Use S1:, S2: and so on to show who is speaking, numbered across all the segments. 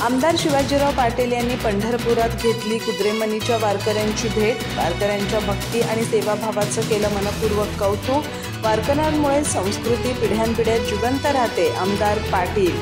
S1: आमदार शिवाजीराव पाटील यांनी पंढरपुरात घेतली कुद्रेमणीच्या वारकऱ्यांची भेट। वारकऱ्यांच्या भक्ती आणि सेवाभावाचं केलं मनपूर्वक कौतुक। वारकऱ्यांमुळे संस्कृती पिढ्यानपिढ्या जिवंत राहते, आमदार पाटील।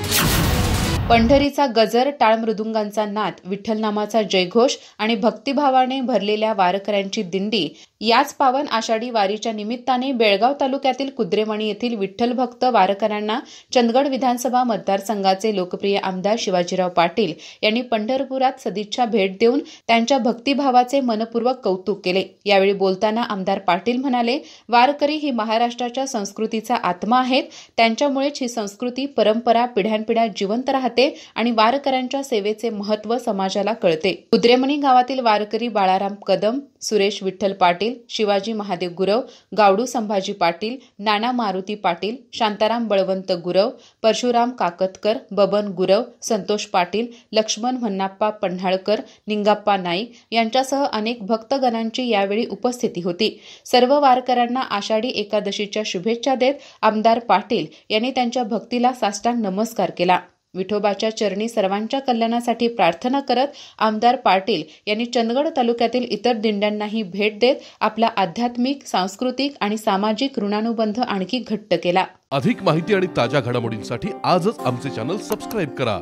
S2: पंढरीचा गजर, टाळ मृदुंगांचा नाद, विठ्ठलनामाचा जयघोष आणि भक्तिभावाने भरलेल्या वारकऱ्यांची दिंडी याच पावन आषाढी वारीच्या निमित्ताने बेळगाव तालुक्यातील कुद्रेमणी येथील विठ्ठल भक्त वारकऱ्यांना चंदगड विधानसभा मतदारसंघाचे लोकप्रिय आमदार शिवाजीराव पाटील यांनी पंढरपुरात सदिच्छा भेट देऊन त्यांच्या भक्तिभावाचे मनपूर्वक कौतुक केले। यावेळी बोलताना आमदार पाटील म्हणाले, वारकरी ही महाराष्ट्राच्या संस्कृतीचा आत्मा आहेत। त्यांच्यामुळेच ही संस्कृती परंपरा पिढ्यानपिढ्या जिवंत राहते आणि वारकऱ्यांच्या सेवेचे महत्त्व समाजाला कळते। कुद्रेमणी गावातील वारकरी बाळाराम कदम, सुरेश विठ्ठल पाटील, शिवाजी महादेव गुरव, गावडू संभाजी पाटील, नाना मारुती पाटील, शांताराम बळवंत गुरव, परशुराम काकतकर, बबन गुरव, संतोष पाटील, लक्ष्मण म्हण्णाप्पा पन्हाळकर, निंगाप्पा नाईक यांच्यासह अनेक भक्तगणांची यावेळी उपस्थिती होती। सर्व वारकऱ्यांना आषाढी एकादशीच्या शुभेच्छा देत आमदार पाटील यांनी त्यांच्या भक्तीला साष्टांग नमस्कार केला। विठोबाच्या चरणी सर्वांच्या कल्याणासाठी प्रार्थना करत आमदार पाटील यांनी चंदगड तालुक्यातील इतर दिंड्यांनाही भेट देत आपला आध्यात्मिक, सांस्कृतिक आणि सामाजिक ऋणानुबंध आणखी घट्ट केला।
S3: अधिक माहिती आणि ताज्या घडामोडींसाठी आजच आमचे चॅनल सबस्क्राइब करा।